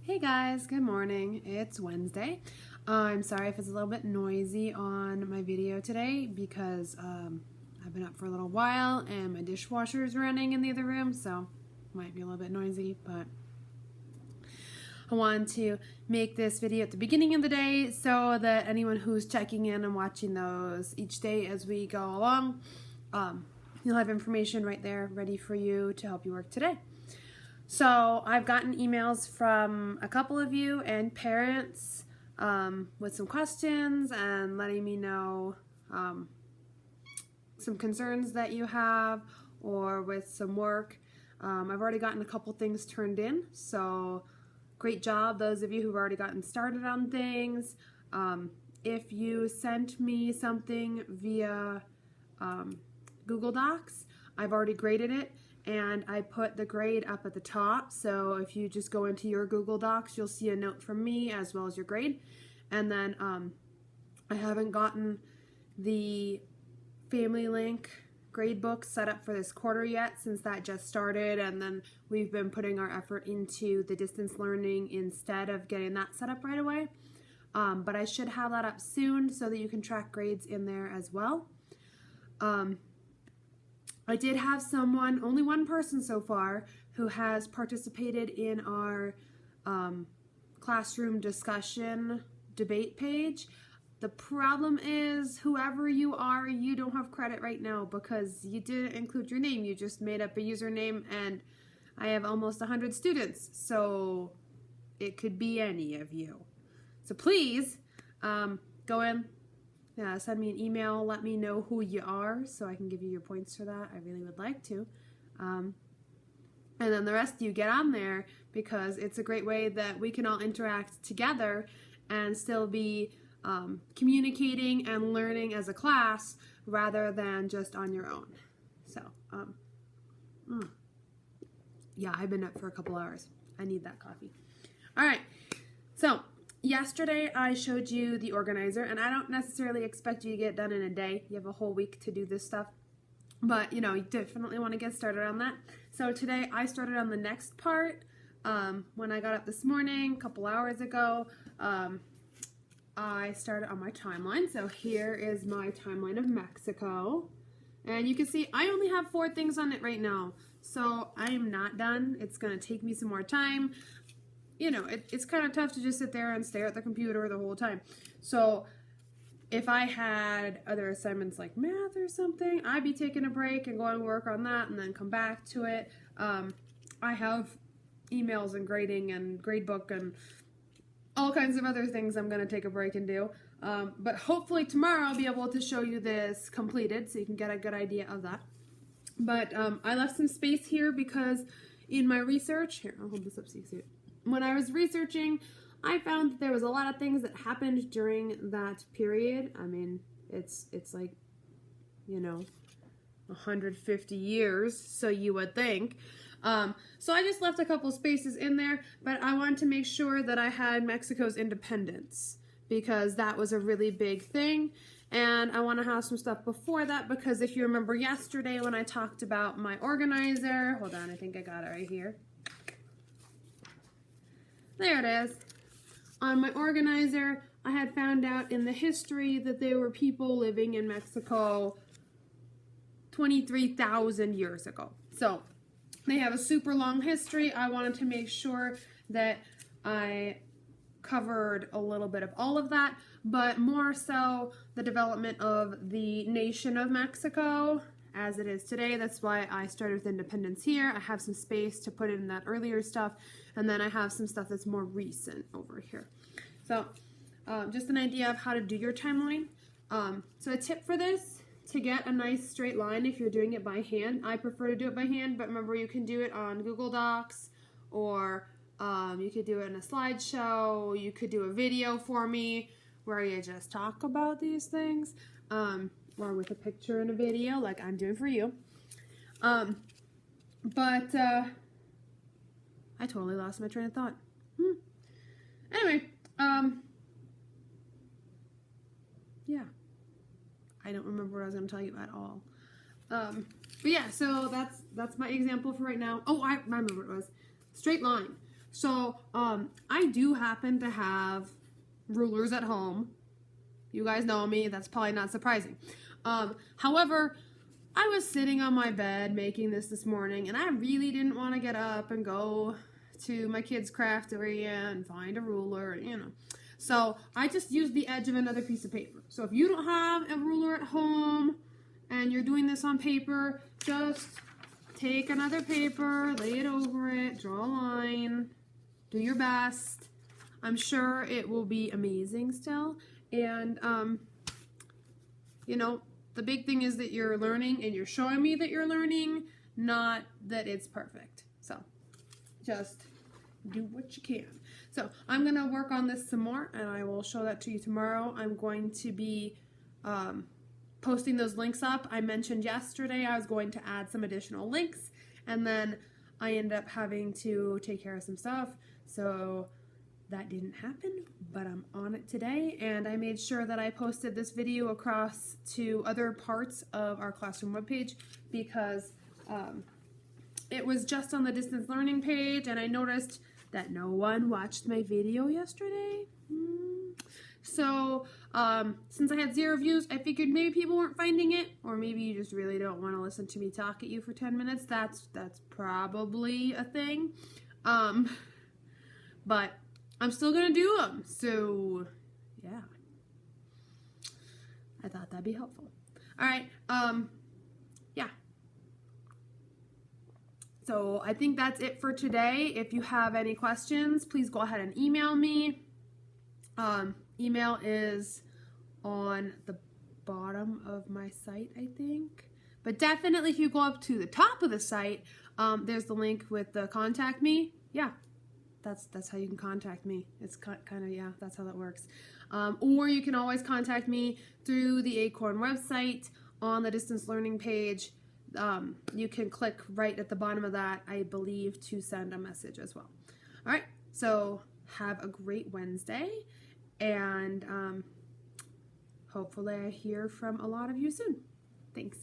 Hey guys, good morning. It's Wednesday. I'm sorry if it's a little bit noisy on my video today because I've been up for a little while and my dishwasher is running in the other room, so it might be a little bit noisy, but I wanted to make this video at the beginning of the day so that anyone who's checking in and watching those each day as we go along, you'll have information right there ready for you to help you work today. So I've gotten emails from a couple of you and parents with some questions and letting me know some concerns that you have or with some work. I've already gotten a couple things turned in, so great job those of you who've already gotten started on things. If you sent me something via Google Docs, I've already graded it. And I put the grade up at the top, so if you just go into your Google Docs, you'll see a note from me as well as your grade. And then I haven't gotten the Family Link grade book set up for this quarter yet, since that just started, and then we've been putting our effort into the distance learning instead of getting that set up right away. But I should have that up soon so that you can track grades in there as well. I did have someone, only one person so far, who has participated in our classroom discussion debate page. The problem is, whoever you are, you don't have credit right now because you didn't include your name. You just made up a username, and I have almost 100 students, so it could be any of you. So please go in. Yeah, send me an email, let me know who you are so I can give you your points for that. I really would like to. And then the rest of you get on there because it's a great way that we can all interact together and still be communicating and learning as a class rather than just on your own. So, yeah, I've been up for a couple hours. I need that coffee. All right, so yesterday I showed you the organizer, and I don't necessarily expect you to get it done in a day. You have a whole week to do this stuff, but you know, you definitely want to get started on that. So today I started on the next part. When I got up this morning, a couple hours ago, I started on my timeline. So here is my timeline of Mexico, and you can see I only have 4 things on it right now, so I am not done. It's going to take me some more time. You know, it's kind of tough to just sit there and stare at the computer the whole time. So if I had other assignments like math or something, I'd be taking a break and going to work on that and then come back to it. I have emails and grading and gradebook and all kinds of other things I'm going to take a break and do. But hopefully tomorrow I'll be able to show you this completed so you can get a good idea of that. But I left some space here because in my research, here, I'll hold this up so you can see it. When I was researching, I found that there was a lot of things that happened during that period. I mean, it's like, you know, 150 years, so you would think. So I just left a couple spaces in there, but I wanted to make sure that I had Mexico's independence because that was a really big thing. And I want to have some stuff before that because if you remember yesterday when I talked about my organizer, hold on, I think I got it right here. There it is. On my organizer, I had found out in the history that there were people living in Mexico 23,000 years ago. So they have a super long history. I wanted to make sure that I covered a little bit of all of that, but more so the development of the nation of Mexico as it is today. That's why I started with independence here. I have some space to put in that earlier stuff, and then I have some stuff that's more recent over here. So just an idea of how to do your timeline. So a tip for this, to get a nice straight line if you're doing it by hand. I prefer to do it by hand, but remember you can do it on Google Docs, or you could do it in a slideshow. You could do a video for me where you just talk about these things. Or with a picture and a video like I'm doing for you. But I totally lost my train of thought. Anyway, yeah. I don't remember what I was going to tell you at all. But yeah, so that's my example for right now. Oh, I remember what it was. Straight line. So, I do happen to have rulers at home. You guys know me, that's probably not surprising. However, I was sitting on my bed making this morning, and I really didn't want to get up and go to my kids' craft area and find a ruler, So I just used the edge of another piece of paper. So if you don't have a ruler at home and you're doing this on paper, just take another paper, lay it over it, draw a line, do your best. I'm sure it will be amazing still. And, the big thing is that you're learning and you're showing me that you're learning, not that it's perfect. So just do what you can. So I'm going to work on this some more and I will show that to you tomorrow. I'm going to be posting those links up. I mentioned yesterday I was going to add some additional links and then I ended up having to take care of some stuff. So that didn't happen, but I'm on it today, and I made sure that I posted this video across to other parts of our classroom webpage because it was just on the distance learning page, and I noticed that no one watched my video yesterday. So since I had 0 views, I figured maybe people weren't finding it, or maybe you just really don't want to listen to me talk at you for 10 minutes. That's probably a thing. But I'm still gonna do them, so yeah. I thought that'd be helpful. All right, yeah. So I think that's it for today. If you have any questions, please go ahead and email me. Email is on the bottom of my site, I think. But definitely if you go up to the top of the site, there's the link with the contact me. Yeah. That's how you can contact me. It's kind of, yeah, that's how that works. Or you can always contact me through the Acorn website on the distance learning page. You can click right at the bottom of that, I believe, to send a message as well. All right, so have a great Wednesday, and hopefully I hear from a lot of you soon. Thanks.